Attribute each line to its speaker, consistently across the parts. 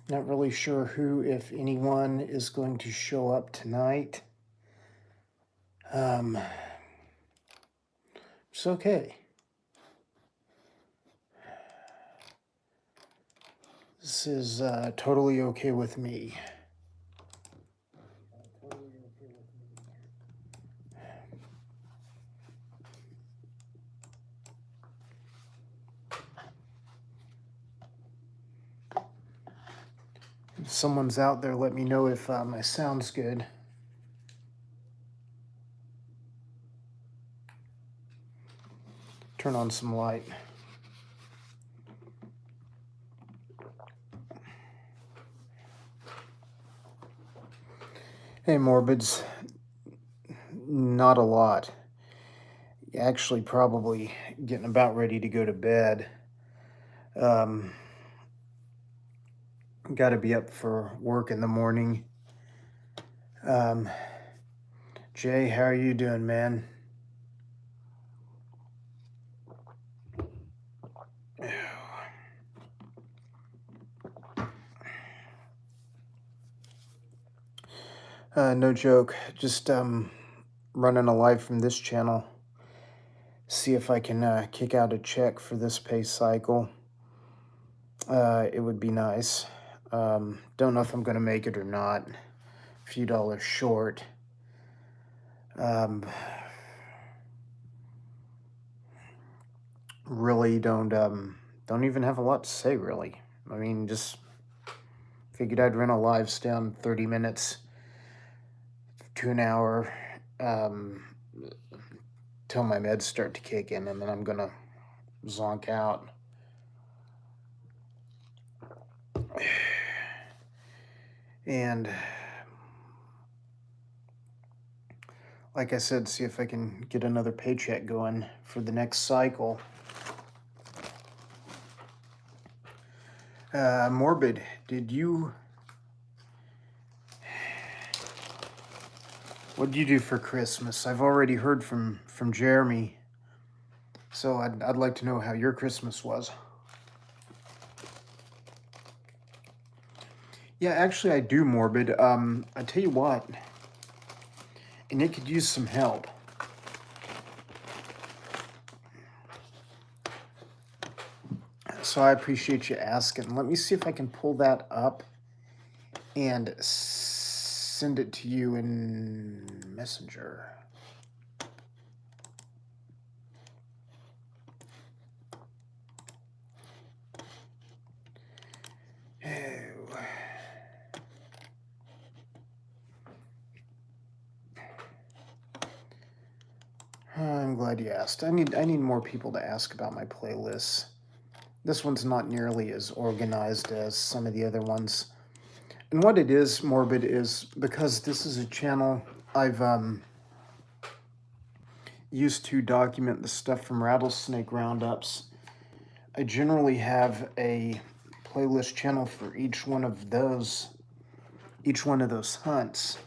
Speaker 1: Not really sure who, if anyone, is going to show up tonight. It's okay. This is totally okay with me. If someone's out there, let me know if my sound's good. Turn on some light. Hey, Morbids. Not a lot. Actually, probably getting about ready to go to bed. Got to be up for work in the morning. Jay, how are you doing, man? No joke. Just running a live from this channel. See if I can kick out a check for this pay cycle. It would be nice. Don't know if I'm going to make it or not. A few dollars short. Really don't even have a lot to say, really. I mean, just figured I'd run a live down 30 minutes to an hour till my meds start to kick in, and then I'm gonna zonk out. And like I said, see if I can get another paycheck going for the next cycle. Morbid, what did you do for Christmas? I've already heard from Jeremy, so I'd like to know how your Christmas was. Yeah, actually I do, Morbid. I tell you what, and it could use some help. So I appreciate you asking. Let me see if I can pull that up and send it to you in Messenger. I'm glad you asked. I need more people to ask about my playlists. This one's not nearly as organized as some of the other ones. And what it is, Morbid, is because this is a channel I've used to document the stuff from rattlesnake roundups. I generally have a playlist channel for each one of those hunts.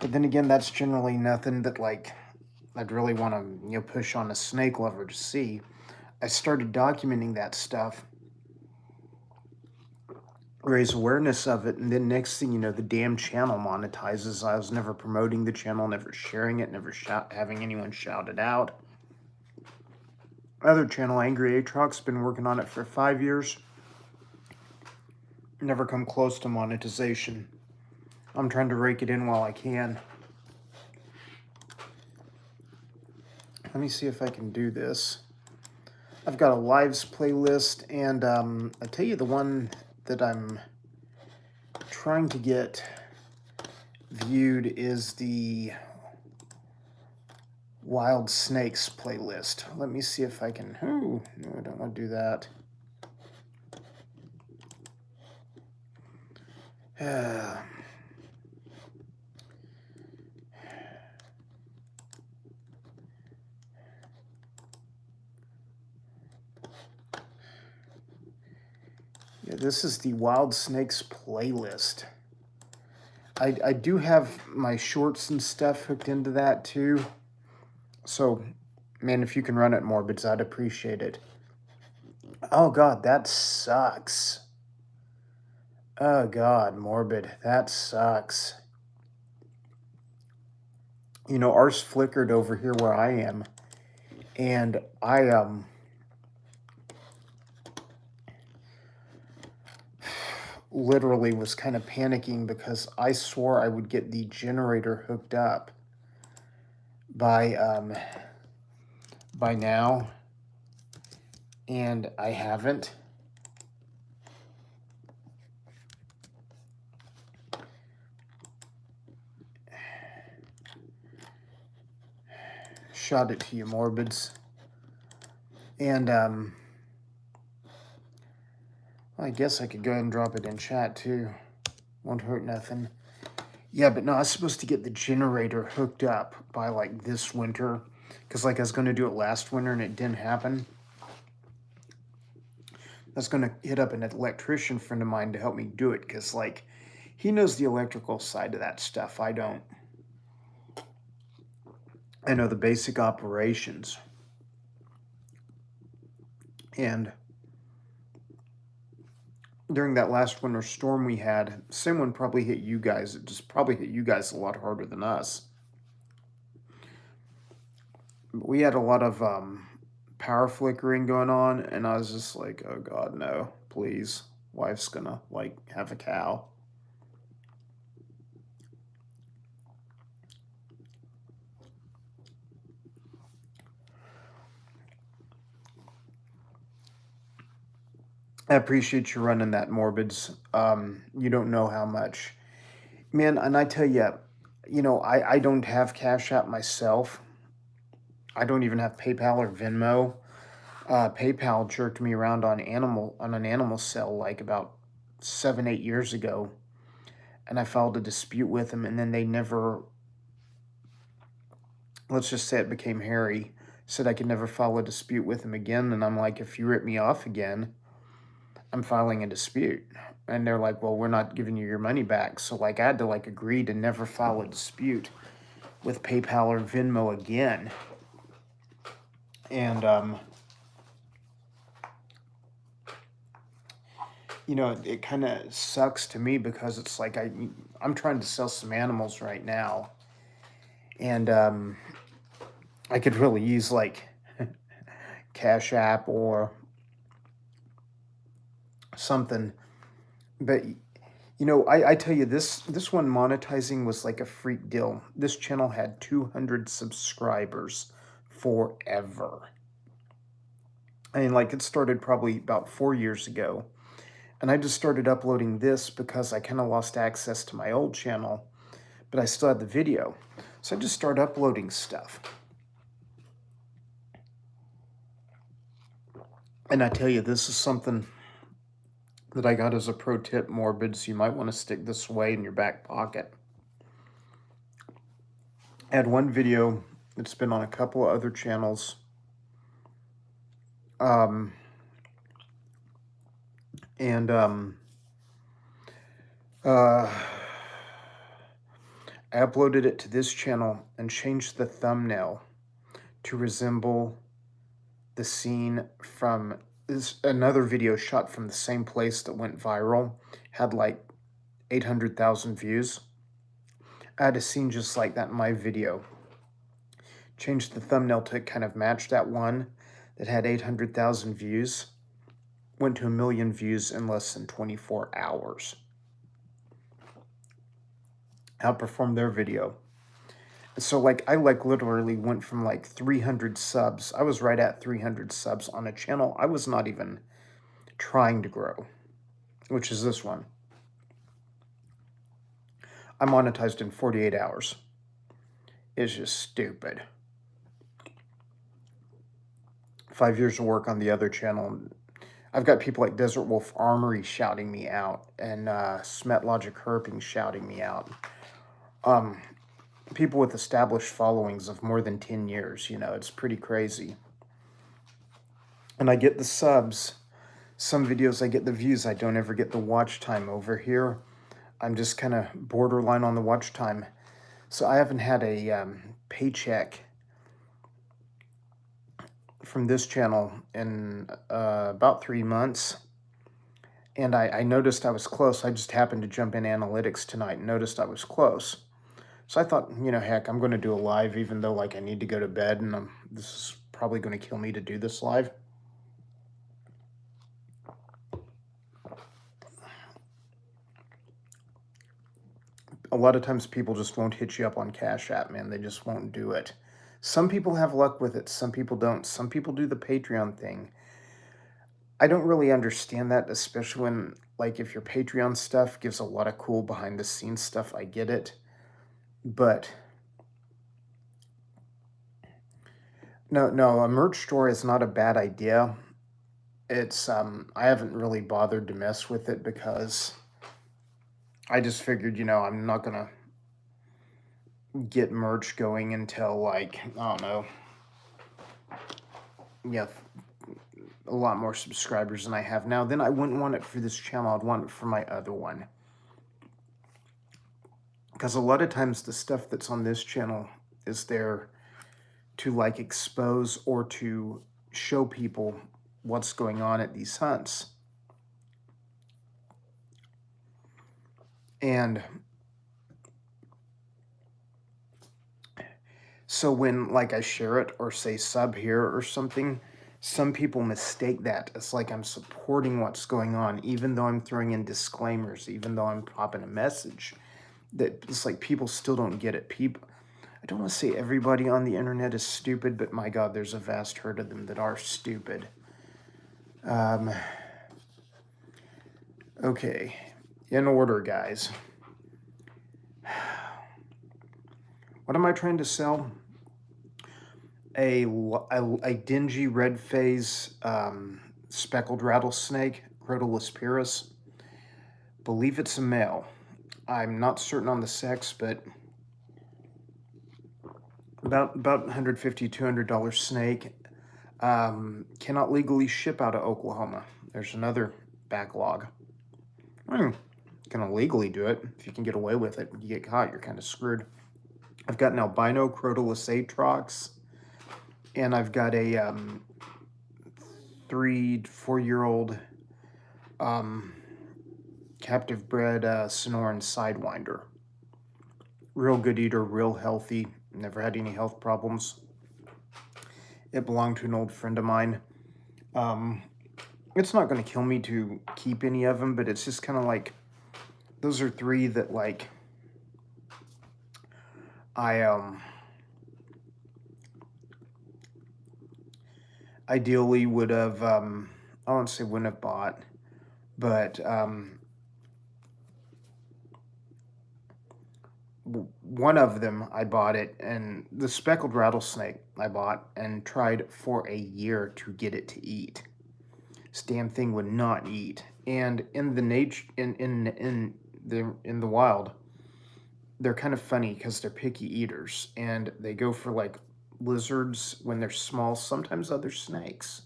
Speaker 1: But then again, that's generally nothing that like I'd really want to push on a snake lover to see. I started documenting that stuff, raise awareness of it, and then next thing you know, the damn channel monetizes. I was never promoting the channel, never sharing it, never having anyone shout it out. Other channel, Angry Atrox, been working on it for 5 years. Never come close to monetization. I'm trying to rake it in while I can. Let me see if I can do this. I've got a lives playlist, and I tell you, the one that I'm trying to get viewed is the wild snakes playlist. Let me see if I can. Oh, no, I don't want to do that. Yeah, this is the wild snakes playlist. I do have my shorts and stuff hooked into that too. So, man, if you can run it, Morbids, I'd appreciate it. Oh, God, that sucks. Oh God, morbid. That sucks. You know, ours flickered over here where I am, and I literally was kind of panicking because I swore I would get the generator hooked up by now, and I haven't. Shot it to you, Morbids. And I guess I could go ahead and drop it in chat too. Won't hurt nothing. Yeah, but no, I was supposed to get the generator hooked up by like this winter, because like I was going to do it last winter and it didn't happen. I was going to hit up an electrician friend of mine to help me do it, because like he knows the electrical side of that stuff. I don't. I know the basic operations. And during that last winter storm we had, same one probably hit you guys. It just probably hit you guys a lot harder than us. But we had a lot of power flickering going on, and I was just like, oh God, no, please. Wife's gonna like have a cow. I appreciate you running that, Morbids. You don't know how much. Man, and I tell you, you know, I don't have Cash App myself. I don't even have PayPal or Venmo. PayPal jerked me around on an animal cell like about 7-8 years ago, and I filed a dispute with them, and then they never. Let's just say it became hairy. Said I could never file a dispute with them again, and I'm like, if you rip me off again, I'm filing a dispute. And they're like, well, we're not giving you your money back. So like I had to like agree to never file a dispute with PayPal or Venmo again. And you know, it kind of sucks to me because it's like I'm trying to sell some animals right now, and I could really use like Cash App or something. But you know, I tell you, this one monetizing was like a freak deal. This channel had 200 subscribers forever. I mean, like it started probably about 4 years ago. And I just started uploading this because I kind of lost access to my old channel, but I still had the video. So I just started uploading stuff. And I tell you, this is something that I got as a pro tip, Morbid, so you might want to stick this away in your back pocket. I had one video that's been on a couple of other channels. I uploaded it to this channel and changed the thumbnail to resemble the scene from another video shot from the same place that went viral, had like 800,000 views. I had a scene just like that in my video. Changed the thumbnail to kind of match that one that had 800,000 views. Went to 1 million views in less than 24 hours. Outperformed their video. So like I like literally went from like 300 subs. I was right at 300 subs on a channel I was not even trying to grow, which is this one. I monetized in 48 hours. It's just stupid. 5 years of work on the other channel. I've got people like Desert Wolf Armory shouting me out, and Smet Logic Herping shouting me out. People with established followings of more than 10 years, you know, it's pretty crazy. And I get the subs. Some videos I get the views, I don't ever get the watch time. Over here, I'm just kind of borderline on the watch time. So I haven't had a paycheck from this channel in about 3 months. And I noticed I was close. I just happened to jump in analytics tonight and noticed I was close. So I thought, heck, I'm going to do a live, even though like I need to go to bed, and this is probably going to kill me to do this live. A lot of times people just won't hit you up on Cash App, man. They just won't do it. Some people have luck with it. Some people don't. Some people do the Patreon thing. I don't really understand that, especially when, like, if your Patreon stuff gives a lot of cool behind the scenes stuff, I get it. But no, a merch store is not a bad idea. It's I haven't really bothered to mess with it because I just figured, I'm not gonna get merch going until, like, I don't know, yeah, a lot more subscribers than I have now. Then I wouldn't want it for this channel. I'd want it for my other one. Because a lot of times the stuff that's on this channel is there to, like, expose or to show people what's going on at these hunts. And so when, like, I share it or say sub here or something, some people mistake that as like I'm supporting what's going on, even though I'm throwing in disclaimers, even though I'm popping a message. That it's like people still don't get it. I don't want to say everybody on the internet is stupid, but my God, there's a vast herd of them that are stupid. Okay, in order, guys. What am I trying to sell? A dingy red phase speckled rattlesnake, Crotalus pyrrhus. Believe it's a male. I'm not certain on the sex, but about $150, $200 snake. Cannot legally ship out of Oklahoma. There's another backlog. Can illegally do it. If you can get away with it, you get caught, you're kind of screwed. I've got an albino Crotalus atrox, and I've got a 3-4-year-old captive bred Sonoran Sidewinder. Real good eater, real healthy, never had any health problems. It belonged to an old friend of mine. It's not going to kill me to keep any of them, but it's just kind of like, those are three that, like, I ideally would have, I won't say wouldn't have bought, but one of them I bought it, and the speckled rattlesnake I bought and tried for a year to get it to eat. This damn thing would not eat. And in the nature, in the wild, they're kind of funny because they're picky eaters, and they go for, like, lizards when they're small, sometimes other snakes.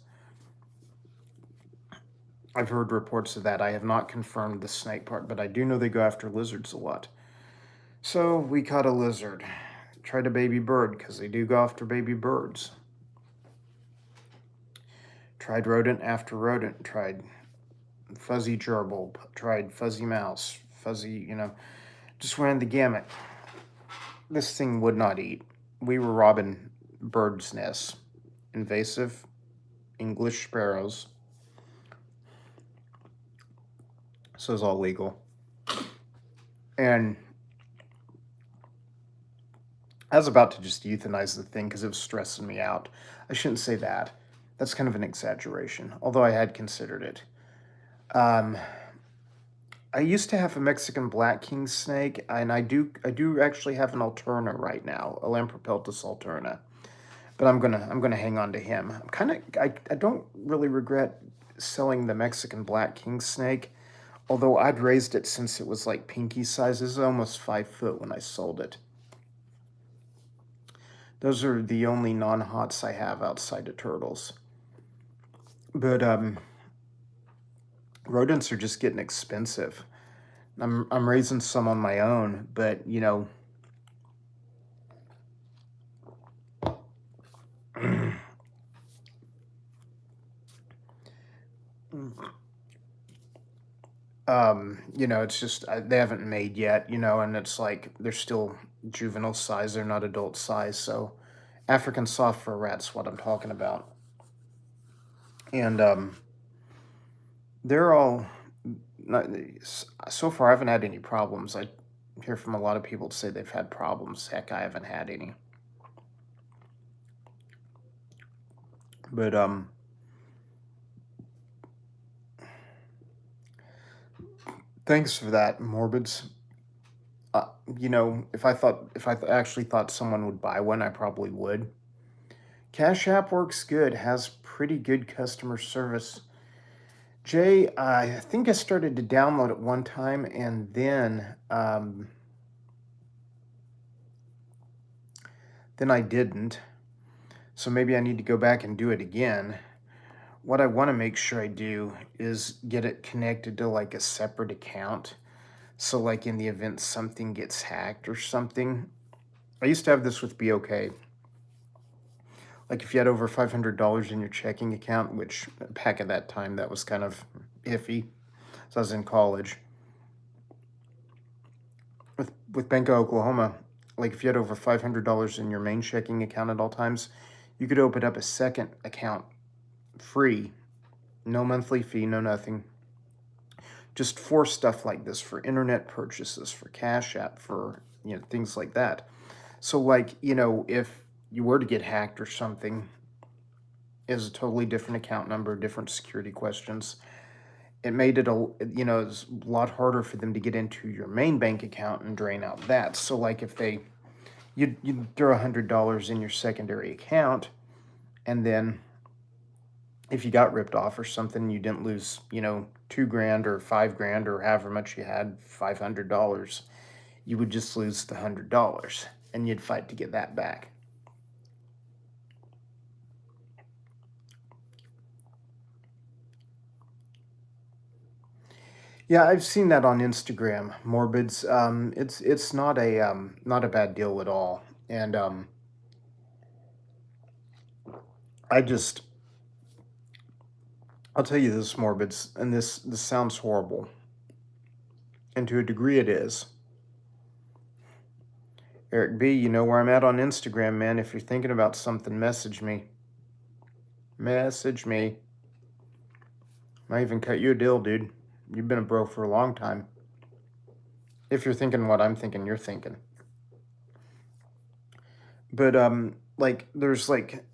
Speaker 1: I've heard reports of that. I have not confirmed the snake part, but I do know they go after lizards a lot. So we caught a lizard. Tried a baby bird, because they do go after baby birds. Tried rodent after rodent. Tried fuzzy gerbil. Tried fuzzy mouse. Fuzzy, just ran the gamut. This thing would not eat. We were robbing birds' nests. Invasive English sparrows. So it's all legal. And I was about to just euthanize the thing because it was stressing me out. I shouldn't say that. That's kind of an exaggeration, although I had considered it. I used to have a Mexican black king snake, and I do actually have an alterna right now, a Lampropeltis alterna. But I'm gonna hang on to him. I don't really regret selling the Mexican black king snake, although I'd raised it since it was like pinky size. It was almost 5 foot when I sold it. Those are the only non-hots I have outside of turtles. But rodents are just getting expensive. I'm raising some on my own, but You know, it's just they haven't made yet, you know, and it's like they're still juvenile size, they're not adult size. So African soft fur rat's what I'm talking about. And they're all not, so far I haven't had any problems. I hear from a lot of people to say they've had problems. Heck, I haven't had any. But thanks for that, Morbids. Uh, you know, if actually thought someone would buy one, I probably would. Cash App works good, has pretty good customer service. Jay, I think I started to download it one time and then I didn't. So maybe I need to go back and do it again. What I want to make sure I do is get it connected to like a separate account. So like in the event something gets hacked or something. I used to have this with BOK. Like if you had over $500 in your checking account, which back at that time that was kind of iffy. So I was in college. With Bank of Oklahoma, like if you had over $500 in your main checking account at all times, you could open up a second account free, no monthly fee, no nothing. Just for stuff like this, for internet purchases, for Cash App, for things like that. So like if you were to get hacked or something, is a totally different account number, different security questions. It made it it's a lot harder for them to get into your main bank account and drain out that. So like if you'd throw $100 in your secondary account, and then if you got ripped off or something, you didn't lose $2,000 or $5,000 or however much you had, $500. You would just lose the $100, and you'd fight to get that back. Yeah, I've seen that on Instagram, Morbids. It's not a bad deal at all, and I just I'll tell you this, Morbids, and this sounds horrible, and to a degree it is. Eric B, you know where I'm at on Instagram, man. If you're thinking about something, message me. Message me. Might even cut you a deal, dude. You've been a bro for a long time. If you're thinking what I'm thinking, you're thinking. But like there's like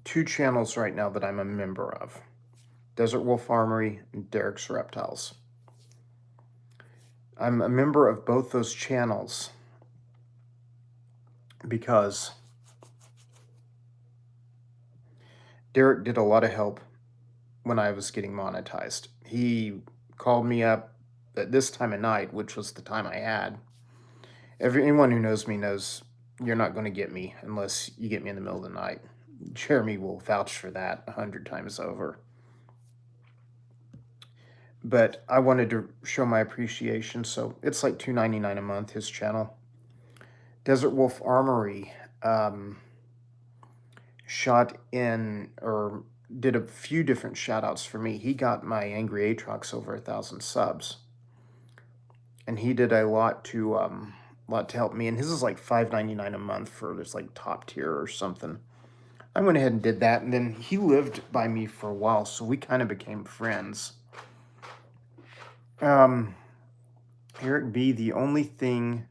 Speaker 1: two channels right now that I'm a member of. Desert Wolf Armory and Derek's Reptiles. I'm a member of both those channels because Derek did a lot of help when I was getting monetized. He called me up at this time of night, which was the time I had. Anyone who knows me knows you're not going to get me unless you get me in the middle of the night. Jeremy will vouch for that 100 times over. But I wanted to show my appreciation, so it's like $2.99 a month, his channel. Desert Wolf Armory shot in or did a few different shout outs for me. He got my Angry Aatrox over 1,000 subs, and he did a lot to help me. And his is like $5.99 a month for this like top tier or something. I went ahead and did that, and then he lived by me for a while, so we kind of became friends. Eric B, the only thing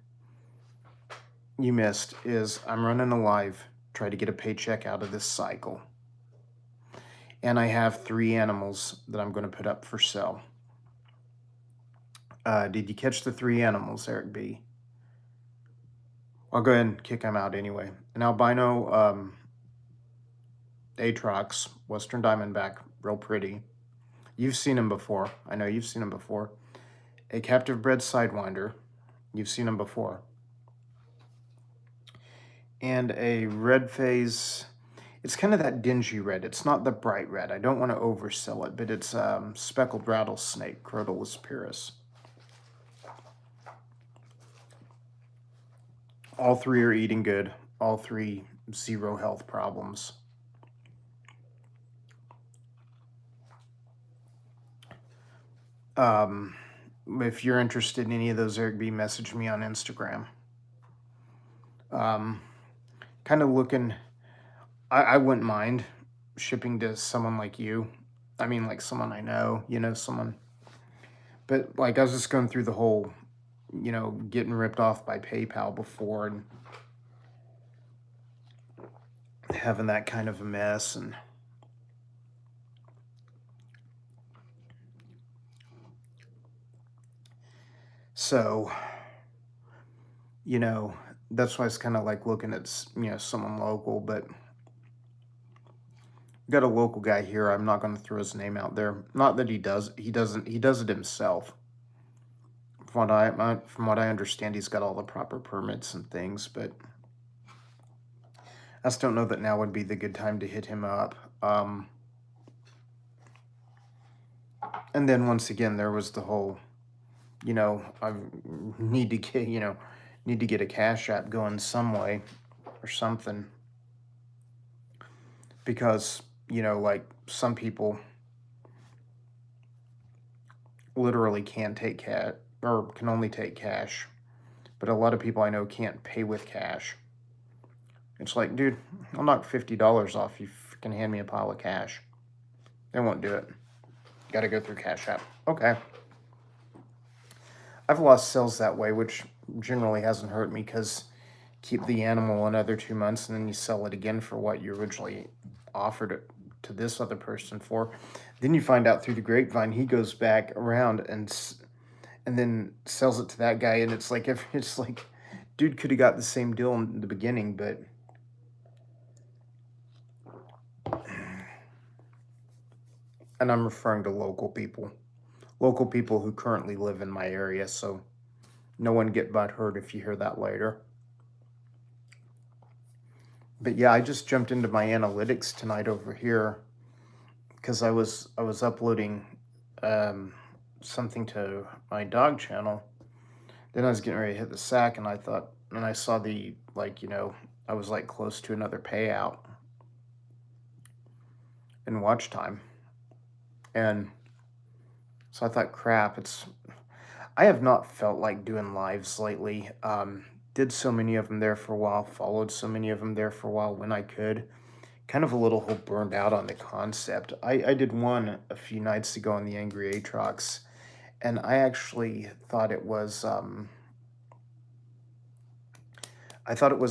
Speaker 1: you missed is I'm running a live, try to get a paycheck out of this cycle. And I have 3 animals that I'm going to put up for sale. Did you catch the 3 animals, Eric B? I'll go ahead and kick them out anyway. An albino Aatrox, Western Diamondback, real pretty. You've seen him before. I know you've seen him before. A captive bred Sidewinder. You've seen him before. And a red phase. It's kind of that dingy red. It's not the bright red. I don't want to oversell it, but it's speckled rattlesnake, Crotalus pyrrhus. All 3 are eating good. All 3 0 health problems. if you're interested in any of those, Eric B, message me on Instagram. Um, kind of looking, I wouldn't mind shipping to someone like you. I mean, like someone I know, someone. But like, I was just going through the whole, getting ripped off by PayPal before and having that kind of a mess. And so, you know, that's why it's kind of like looking at, someone local, but got a local guy here. I'm not going to throw his name out there. Not that he doesn't, he does it himself. From what I understand, he's got all the proper permits and things, but I just don't know that now would be the good time to hit him up. And then once again, there was the whole, I need to get, a Cash App going some way or something, because like some people literally can't take cash or can only take cash, but a lot of people I know can't pay with cash. It's like, dude, I'll knock $50 off. You can hand me a pile of cash. They won't do it. Got to go through Cash App. Okay. I've lost sales that way, which generally hasn't hurt me because keep the animal another 2 months and then you sell it again for what you originally offered it to this other person for. Then you find out through the grapevine he goes back around and then sells it to that guy, and it's like dude could have got the same deal in the beginning, but and I'm referring to local people who currently live in my area, so no one get butthurt if you hear that later. But yeah, I just jumped into my analytics tonight over here because I was uploading something to my dog channel. Then I was getting ready to hit the sack, and I saw the I was like close to another payout in watch time, and so I thought, crap, I have not felt like doing lives lately. Did so many of them there for a while, followed so many of them there for a while when I could. Kind of a little burned out on the concept. I did one a few nights ago on the Angry Aatrox, and I actually thought it was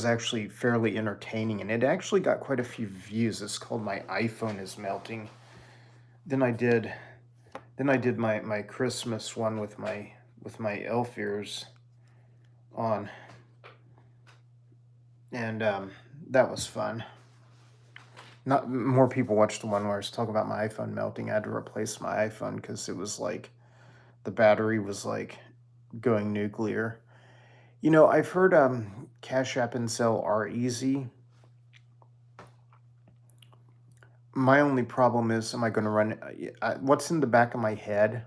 Speaker 1: actually fairly entertaining, and it actually got quite a few views. It's called My iPhone is Melting. Then I did my Christmas one with my elf ears on, and that was fun. Not more people watched the one where I was talking about my iPhone melting. I had to replace my iPhone because it was like the battery was like going nuclear. I've heard Cash App and Zelle are easy. My only problem is, am I going to run? What's in the back of my head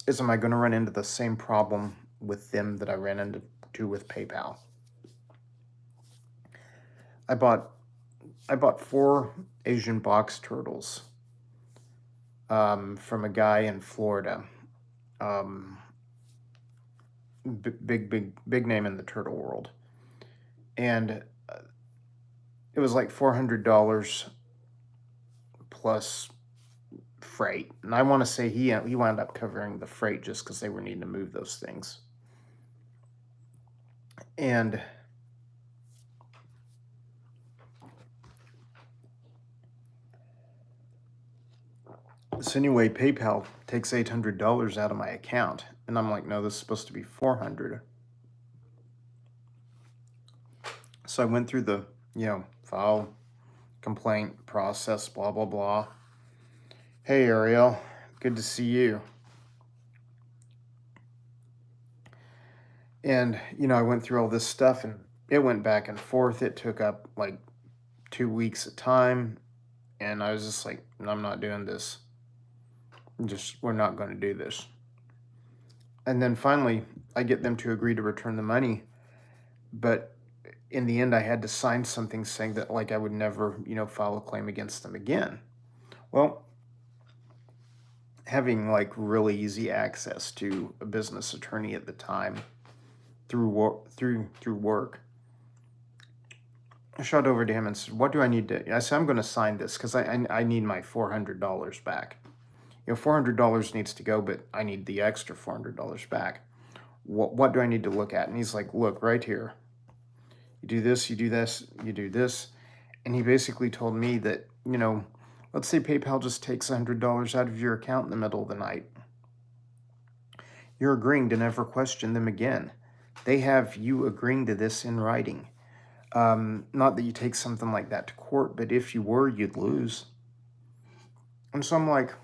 Speaker 1: is, am I going to run into the same problem with them that I ran into with PayPal? I bought 4 Asian box turtles from a guy in Florida. Big name in the turtle world. And it was like $400 plus freight. And I want to say he wound up covering the freight just because they were needing to move those things. And so anyway, PayPal takes $800 out of my account, and I'm like, no, this is supposed to be $400. So I went through the file complaint process, blah blah blah. Hey Ariel, good to see you. And I went through all this stuff, and it went back and forth. It took up like 2 weeks of time, and I was just like, I'm not doing this. We're not going to do this. And then finally, I get them to agree to return the money, but in the end, I had to sign something saying that like I would never, file a claim against them again. Well, having like really easy access to a business attorney at the time through work. I shot over to him and said, "What do I need to?" I said, "I'm going to sign this because I need my $400 back. $400 needs to go, but I need the extra $400 back. What do I need to look at?" And he's like, "Look right here. You do this, you do this, you do this." And he basically told me that, let's say PayPal just takes $100 out of your account in the middle of the night. You're agreeing to never question them again. They have you agreeing to this in writing. Not that you take something like that to court, but if you were, you'd lose. And so I'm like,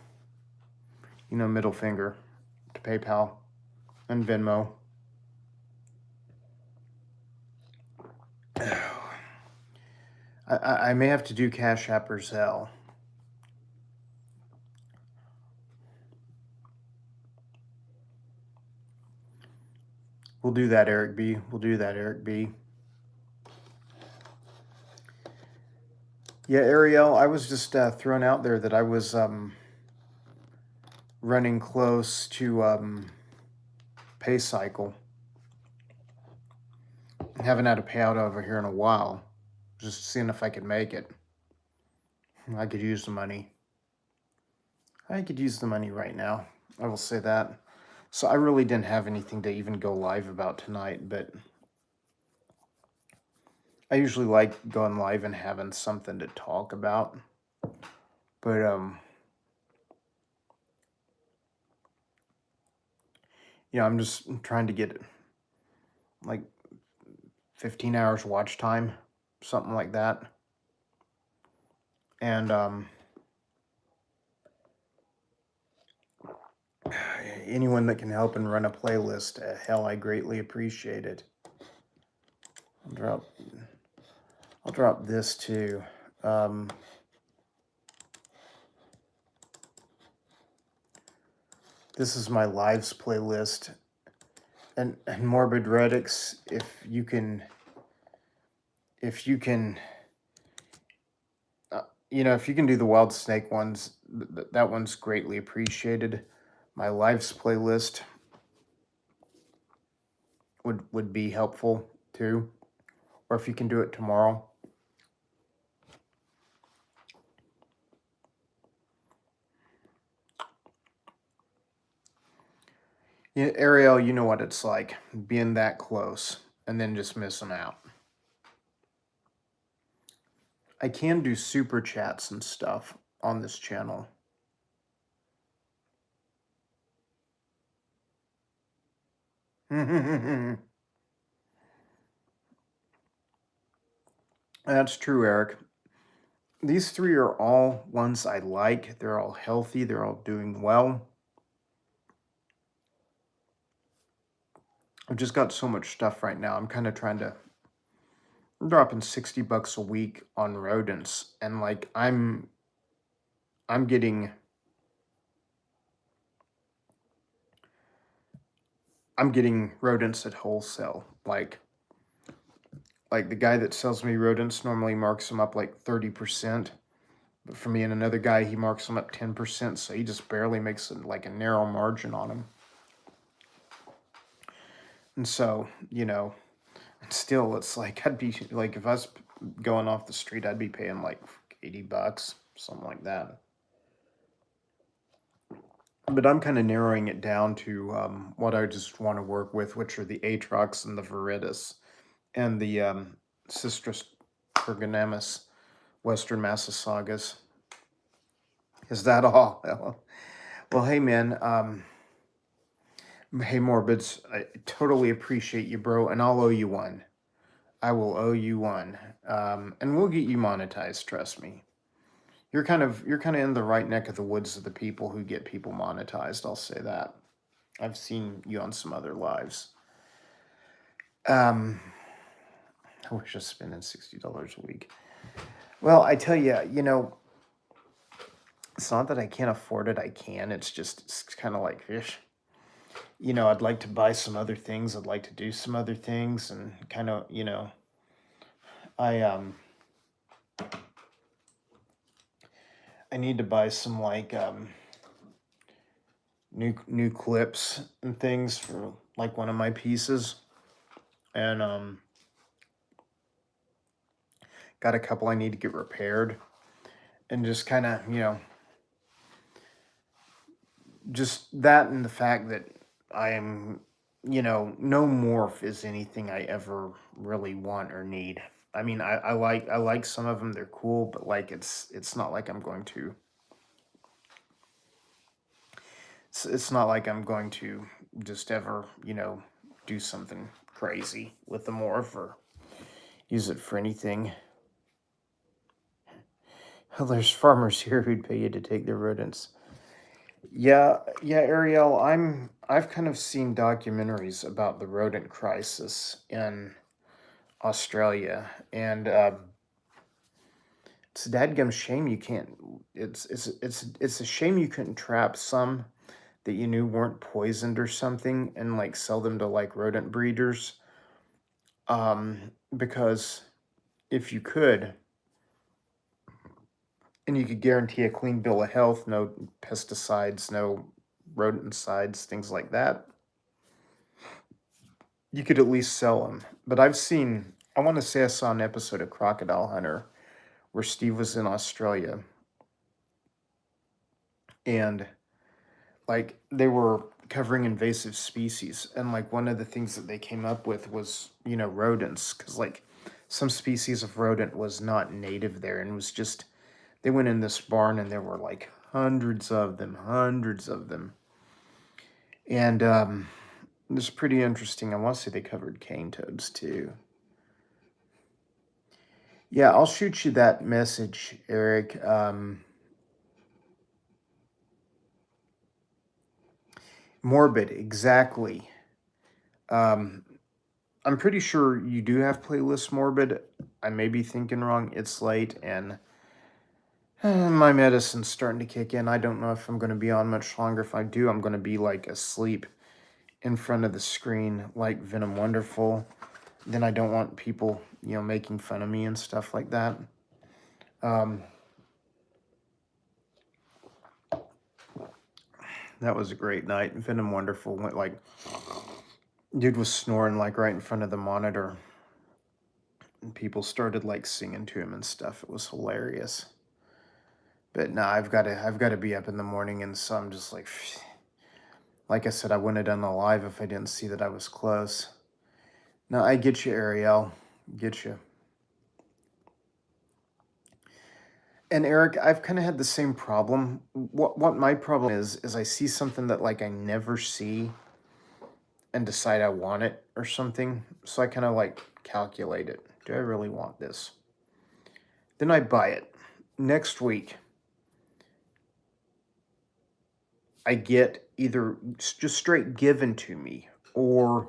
Speaker 1: middle finger to PayPal and Venmo. I may have to do Cash App or Zelle. We'll do that, Eric B. We'll do that, Eric B. Yeah, Ariel, I was just throwing out there that I was running close to pay cycle. Haven't had a payout over here in a while. Just seeing if I could make it. I could use the money. I could use the money right now. I will say that. So I really didn't have anything to even go live about tonight, but I usually like going live and having something to talk about. But I'm just trying to get like 15 hours watch time, something like that. And anyone that can help and run a playlist, hell, I greatly appreciate it. I'll drop this too. This is my lives playlist. And Morbid Redix, if you can, if you can do the Wild Snake ones, that one's greatly appreciated. My lives playlist would be helpful too, or if you can do it tomorrow. Yeah, Ariel, you know what it's like being that close and then just missing out. I can do super chats and stuff on this channel. That's true, Eric. These three are all ones I like. They're all healthy. They're all doing well. I've just got so much stuff right now. I'm kind of trying to. I'm dropping $60 a week on rodents, and like I'm getting rodents at wholesale. Like the guy that sells me rodents normally marks them up like 30%. But for me and another guy, he marks them up 10%, so he just barely makes like a narrow margin on them. And so, still, it's like I'd be like, if I was going off the street, I'd be paying like $80, something like that. But I'm kind of narrowing it down to what I just want to work with, which are the Atrox and the Viridis and the Cistrus perganamus, Western Massasaugas. Is that all? Well, hey, man. Hey, Morbids, I totally appreciate you, bro, and I'll owe you one. I will owe you one, and we'll get you monetized. Trust me. You're kind of in the right neck of the woods of the people who get people monetized. I'll say that. I've seen you on some other lives. I wish I was spending $60 a week. Well, I tell you, it's not that I can't afford it. I can. It's kind of like, I'd like to buy some other things. I'd like to do some other things, and kind of, I need to buy some like new clips and things for like one of my pieces, and got a couple I need to get repaired, and just kind of just that and the fact that I am no morph is anything I ever really want or need. I mean, I like some of them, they're cool, but like it's not like I'm going to it's not like I'm going to just ever, do something crazy with the morph or use it for anything. There's farmers here who'd pay you to take their rodents. Yeah, yeah, Ariel, I've kind of seen documentaries about the rodent crisis in Australia, and it's a dadgum shame you can't. It's a shame you couldn't trap some that you knew weren't poisoned or something and like sell them to like rodent breeders. Because if you could, and you could guarantee a clean bill of health, no pesticides, no rodenticides, things like that, you could at least sell them. But I want to say I saw an episode of Crocodile Hunter where Steve was in Australia and like they were covering invasive species. And like one of the things that they came up with was, rodents. Cause like some species of rodent was not native there and was just, they went in this barn and there were like hundreds of them, hundreds of them. And it was pretty interesting. I want to say they covered cane toads too. Yeah, I'll shoot you that message, Eric. Morbid, exactly. Um, I'm pretty sure you do have playlists morbid. I may be thinking wrong. It's late and my medicine's starting to kick in. I don't know if I'm going to be on much longer. If I do, I'm going to be like asleep in front of the screen like Venom Wonderful. Then I don't want people, making fun of me and stuff like that. That was a great night. Venom Wonderful went like, dude was snoring like right in front of the monitor. And people started like singing to him and stuff. It was hilarious. But nah, I've got to be up in the morning, and so I'm just like I said, I wouldn't have done the live if I didn't see that I was close. No, I get you, Ariel. Get you. And Eric, I've kind of had the same problem. What my problem is I see something that like I never see and decide I want it or something. So I kind of like calculate it. Do I really want this? Then I buy it. Next week, I get either just straight given to me or,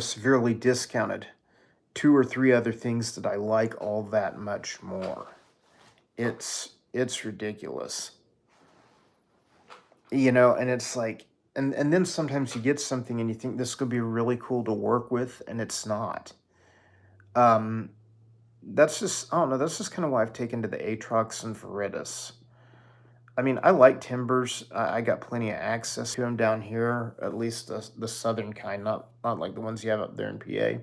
Speaker 1: severely discounted two or three other things that I like all that much more. It's ridiculous. And it's like and then sometimes you get something and you think this could be really cool to work with and it's not. Um that's just I don't know, that's just kind of why I've taken to the Atrox and Viridis. I mean, I like timbers. I got plenty of access to them down here, at least the southern kind, not like the ones you have up there in PA.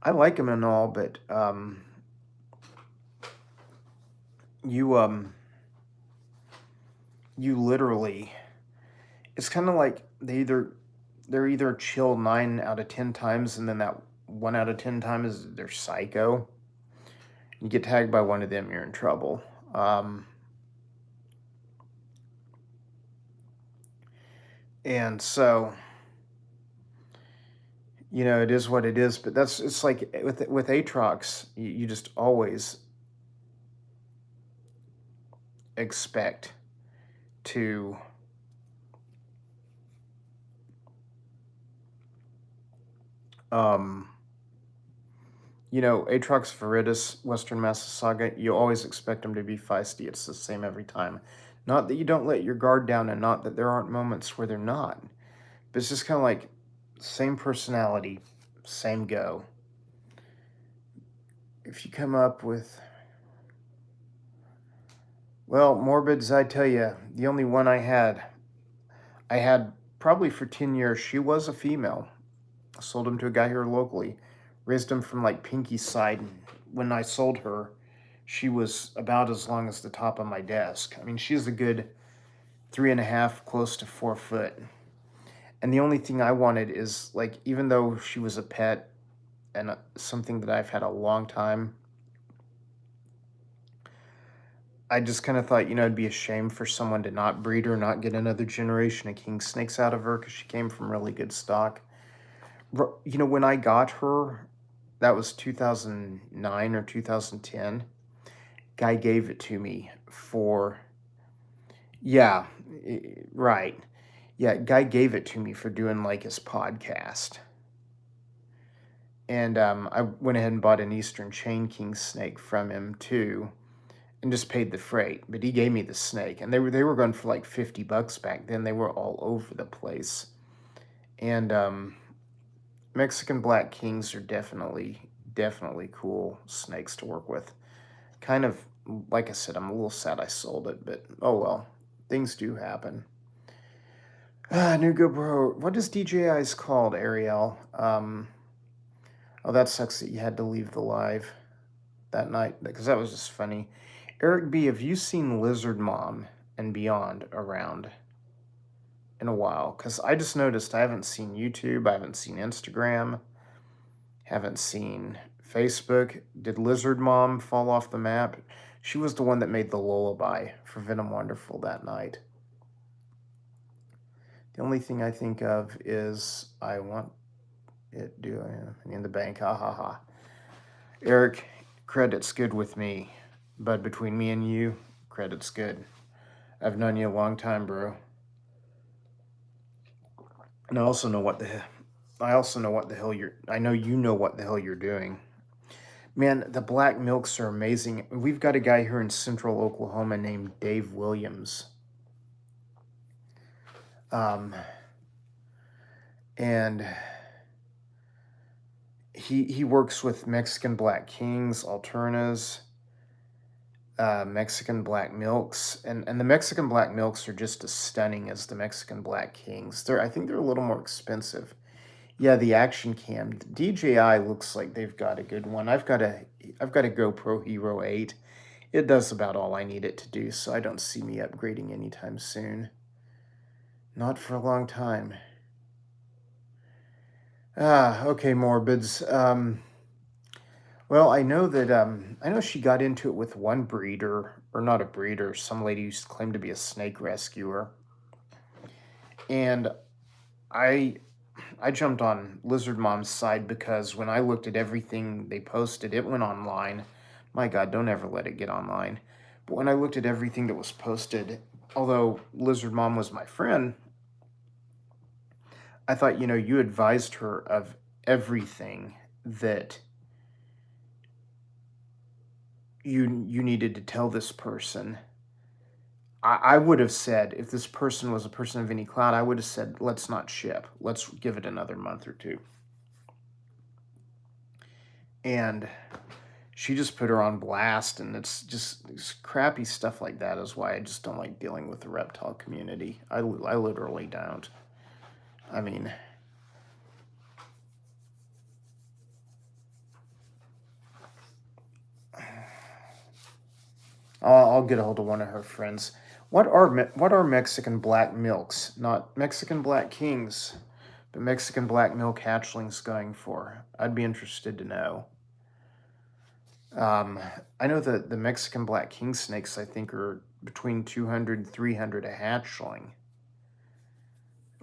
Speaker 1: I like them and all, but you you literally, it's kind of like they're either chill 9 out of 10 times, and then that 1 out of 10 times they're psycho. You get tagged by one of them, you're in trouble. And so, it is what it is. But it's like with Atrox, you just always expect to Atrox Viridis, Western Massasauga, you always expect them to be feisty. It's the same every time. Not that you don't let your guard down and not that there aren't moments where they're not. But it's just kind of like same personality, same go. If you come up with Well, Morbids, I tell you, the only one I had probably for 10 years, she was a female. I sold him to a guy here locally. Raised him from like pinky side. And when I sold her, she was about as long as the top of my desk. I mean, she's a good 3.5, close to 4 foot. And the only thing I wanted is like, even though she was a pet and something that I've had a long time, I just kind of thought, it'd be a shame for someone to not breed her, not get another generation of king snakes out of her because she came from really good stock. When I got her, that was 2009 or 2010. Guy gave it to me for, yeah, right. Yeah, guy gave it to me for doing like his podcast. And I went ahead and bought an Eastern chain king snake from him too, and just paid the freight. But he gave me the snake, and they were going for like $50 back then. They were all over the place. And Mexican black kings are definitely cool snakes to work with. Kind of, like I said, I'm a little sad I sold it, but oh well, things do happen. New GoPro. What is DJI's called, Ariel? Oh, that sucks that you had to leave the live that night, because that was just funny. Eric B, have you seen Lizard Mom and Beyond around in a while? Because I just noticed I haven't seen YouTube, I haven't seen Instagram, haven't seen Facebook. Did Lizard Mom fall off the map? She was the one that made the lullaby for Venom Wonderful that night. The only thing I think of is I want it doing in the bank. Ha ha ha. Eric, credit's good with me. But between me and you, credit's good. I've known you a long time, bro. And I also know what the hell you're I know you know what the hell you're doing. Man, the black milks are amazing. We've got a guy here in central Oklahoma named Dave Williams. And he works with Mexican black kings, Alternas, Mexican black milks, and the Mexican black milks are just as stunning as the Mexican black kings. I think they're a little more expensive. Yeah, the action cam. DJI looks like they've got a good one. I've got a GoPro Hero 8. It does about all I need it to do, so I don't see me upgrading anytime soon. Not for a long time. Okay, Morbids. Well, I know that I know she got into it with one breeder, or not a breeder, some lady who claimed to be a snake rescuer. And I jumped on Lizard Mom's side because when I looked at everything they posted, it went online. My God, don't ever let it get online. But when I looked at everything that was posted, although Lizard Mom was my friend, I thought, you advised her of everything that you needed to tell this person. I would have said, if this person was a person of any clout, I would have said, let's not ship. Let's give it another month or two. And she just put her on blast, and it's crappy stuff like that is why I just don't like dealing with the reptile community. I literally don't. I mean, I'll get a hold of one of her friends. What are Mexican black milks? Not Mexican black kings, but Mexican black milk hatchlings going for? I'd be interested to know. I know that the Mexican black king snakes, I think, are between 200 and 300 a hatchling.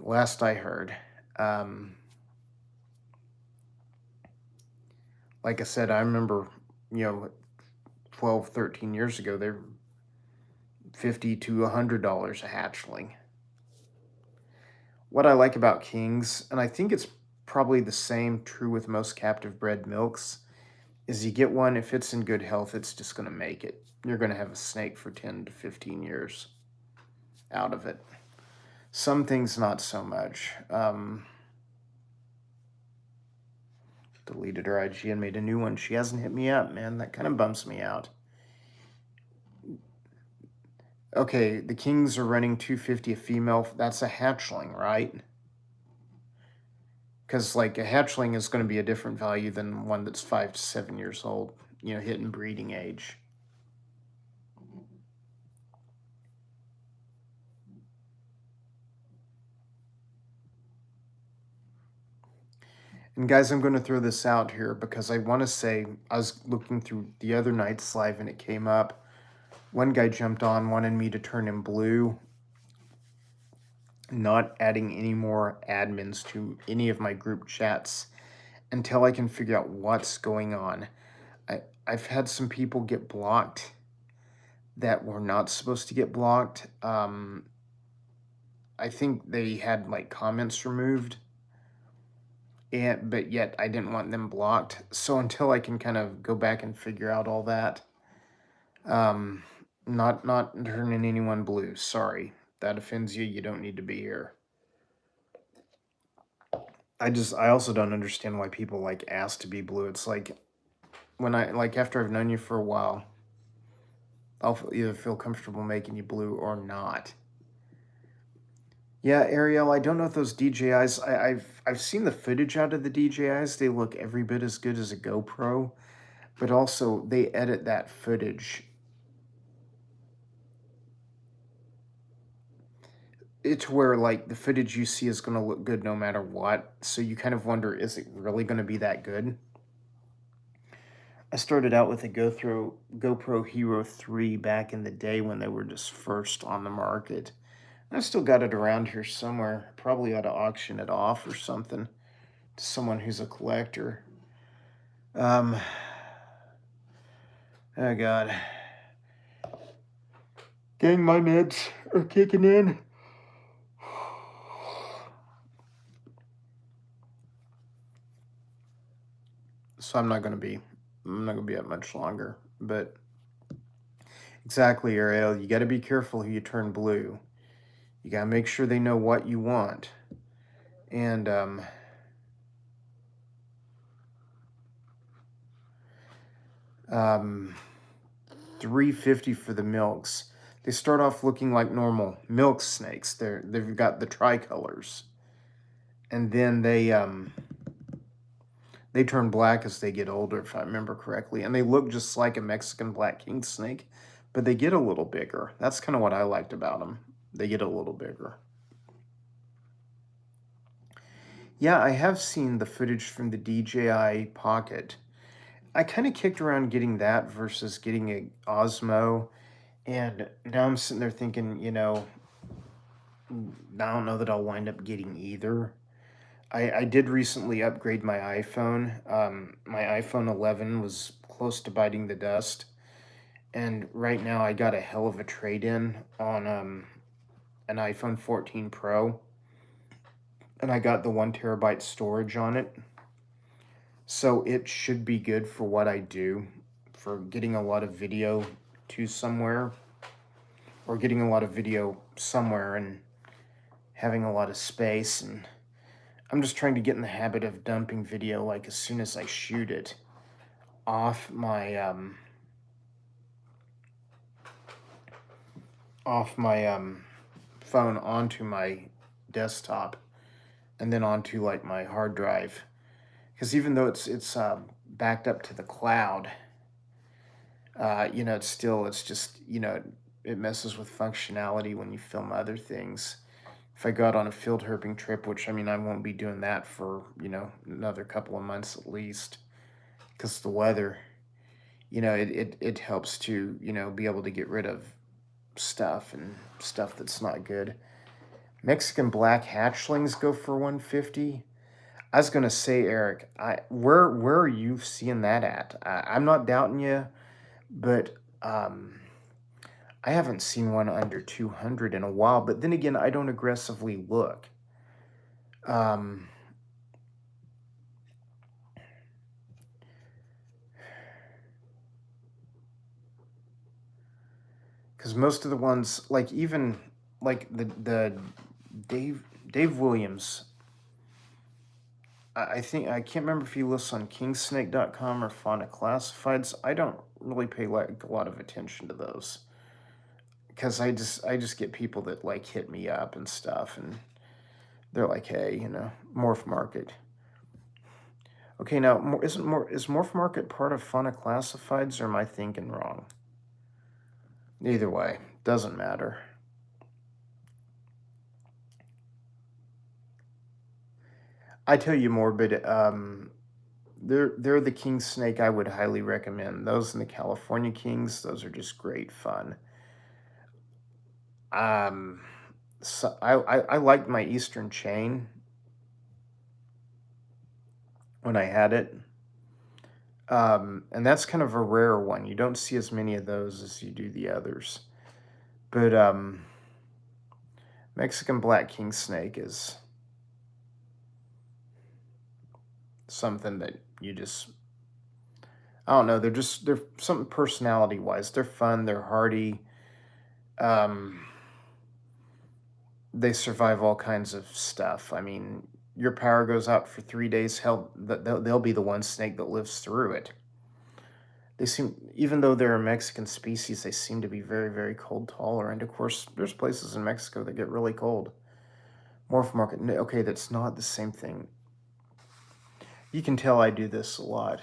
Speaker 1: Last I heard. Like I said, I remember, 12, 13 years ago, they're $50 to $100 a hatchling. What I like about kings, and I think it's probably the same true with most captive bred milks, is you get one, if it's in good health, it's just going to make it. You're going to have a snake for 10 to 15 years out of it. Some things not so much. Deleted her IG and made a new one. She hasn't hit me up, man. That kind of bumps me out. Okay, the kings are running 250 a female. That's a hatchling, right? Because like a hatchling is going to be a different value than one that's 5 to 7 years old, hitting breeding age. And guys, I'm going to throw this out here because I want to say I was looking through the other night's live and it came up. One guy jumped on, wanted me to turn him blue, not adding any more admins to any of my group chats until I can figure out what's going on. I've had some people get blocked that were not supposed to get blocked. I think they had like comments removed, but yet I didn't want them blocked. So until I can kind of go back and figure out all that, um, not turning anyone blue. Sorry, that offends you. You don't need to be here. I also don't understand why people like ask to be blue. It's like when after I've known you for a while, I'll either feel comfortable making you blue or not. Yeah, Ariel, I don't know if those DJIs. I've seen the footage out of the DJIs. They look every bit as good as a GoPro, but also they edit that footage. It's where like the footage you see is going to look good no matter what. So you kind of wonder, is it really going to be that good? I started out with a GoPro Hero 3 back in the day when they were just first on the market. I've still got it around here somewhere. Probably ought to auction it off or something to someone who's a collector. Um, oh God. Gang, my meds are kicking in. So I'm not gonna be up much longer. But exactly, Ariel, you gotta be careful who you turn blue. You gotta make sure they know what you want. And 350 for the milks. They start off looking like normal milk snakes. They've got the tricolors, and then they turn black as they get older, if I remember correctly, and they look just like a Mexican black king snake, but they get a little bigger. That's kind of what I liked about them. They get a little bigger. Yeah, I have seen the footage from the DJI Pocket. I kind of kicked around getting that versus getting a Osmo. And now I'm sitting there thinking, I don't know that I'll wind up getting either. I did recently upgrade my iPhone. My iPhone 11 was close to biting the dust. And right now I got a hell of a trade-in on an iPhone 14 Pro. And I got the 1 terabyte storage on it. So it should be good for what I do, for getting a lot of video to somewhere, or getting a lot of video somewhere and having a lot of space. And I'm just trying to get in the habit of dumping video like as soon as I shoot it off my phone onto my desktop and then onto like my hard drive, because even though it's backed up to the cloud, it's just it messes with functionality when you film other things. If I go out on a field herping trip, which I mean I won't be doing that for another couple of months at least, because the weather, it helps to be able to get rid of stuff that's not good. Mexican black hatchlings go for 150. I was gonna say, Eric, where are you seeing that at? I'm not doubting you, but I haven't seen one under 200 in a while. But then again, I don't aggressively look. Because most of the ones, like even like the Dave Williams, I think I can't remember if he lists on kingsnake.com or Fauna Classifieds. I don't really pay like a lot of attention to those, because I just get people that like hit me up and stuff, and they're like, hey, Morph Market. Okay, now is Morph Market part of Fauna Classifieds, or am I thinking wrong? Either way, doesn't matter. I tell you, Morbid, they're the king snake I would highly recommend. Those and the California Kings, those are just great fun. So I liked my Eastern chain when I had it. And that's kind of a rare one. You don't see as many of those as you do the others. But Mexican black king snake is something that you just, I don't know, they're something personality wise. They're fun, they're hardy. They survive all kinds of stuff. I mean, your power goes out for 3 days, hell, they'll be the one snake that lives through it. They seem, even though they're a Mexican species, they seem to be very, very cold tolerant. Of course, there's places in Mexico that get really cold. Morph Market, okay, that's not the same thing. You can tell I do this a lot.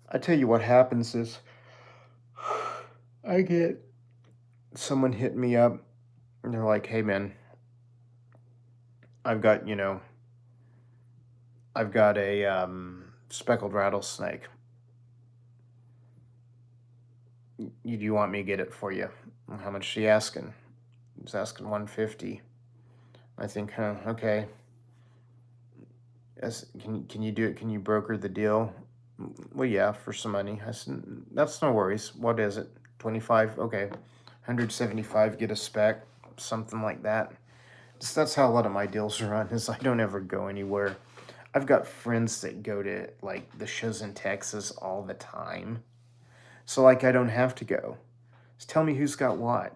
Speaker 1: I tell you what happens is I get someone hit me up and they're like, hey man, I've got a speckled rattlesnake. Do you want me to get it for you? How much is she asking? He's asking 150. I think, okay. Can you do it? Can you broker the deal? Well, yeah, for some money. I said, that's no worries. What is it? 25? Okay. 175, get a spec, something like that. Just that's how a lot of my deals run, is I don't ever go anywhere. I've got friends that go to, like, the shows in Texas all the time. So, like, I don't have to go. Just tell me who's got what.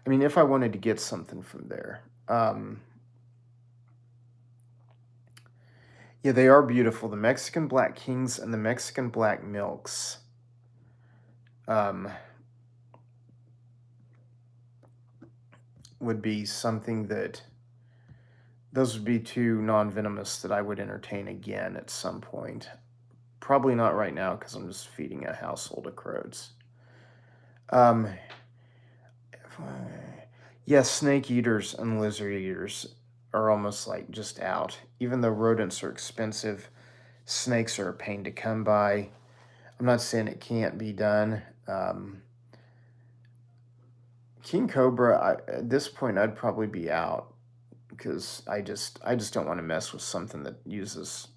Speaker 1: I mean, if I wanted to get something from there. Yeah, they are beautiful. The Mexican Black Kings and the Mexican Black Milks. Would be something that, those would be two non-venomous that I would entertain again at some point. Probably not right now because I'm just feeding a household of crows. Yeah, snake eaters and lizard eaters are almost like just out. Even though rodents are expensive, snakes are a pain to come by. I'm not saying it can't be done. King Cobra, at this point, I'd probably be out because I just don't want to mess with something that uses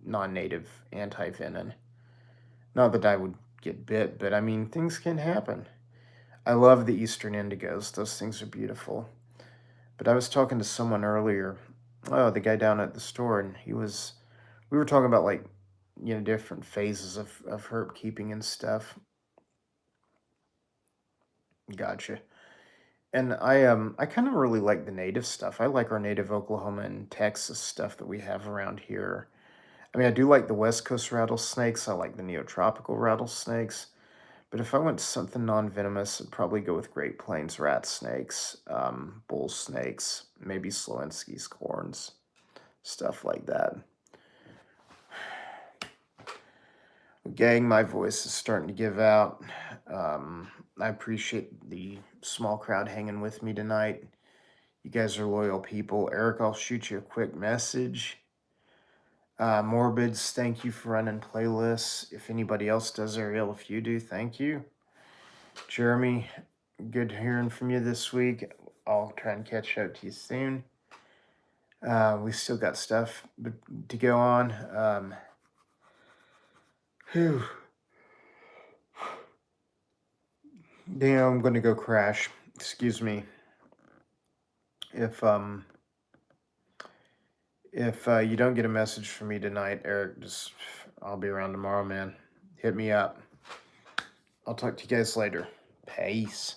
Speaker 1: non-native anti-venom. Not that I would get bit, but I mean, things can happen. I love the Eastern Indigos. Those things are beautiful. But I was talking to someone earlier, the guy down at the store, and we were talking about, like, different phases of herp keeping and stuff. Gotcha. And I kind of really like the native stuff. I like our native Oklahoma and Texas stuff that we have around here. I mean, I do like the West Coast rattlesnakes. I like the neotropical rattlesnakes. But if I went to something non-venomous, I'd probably go with Great Plains rat snakes, bull snakes, maybe Slowinski's corns, stuff like that. Gang, my voice is starting to give out. I appreciate the small crowd hanging with me tonight. You guys are loyal people. Eric, I'll shoot you a quick message. Morbids, thank you for running playlists. If anybody else does, Ariel, if you do, thank you. Jeremy, good hearing from you this week. I'll try and catch up to you soon. We still got stuff to go on. Whew. Damn, I'm gonna go crash. Excuse me. If you don't get a message from me tonight, Eric, I'll be around tomorrow, man. Hit me up. I'll talk to you guys later. Peace.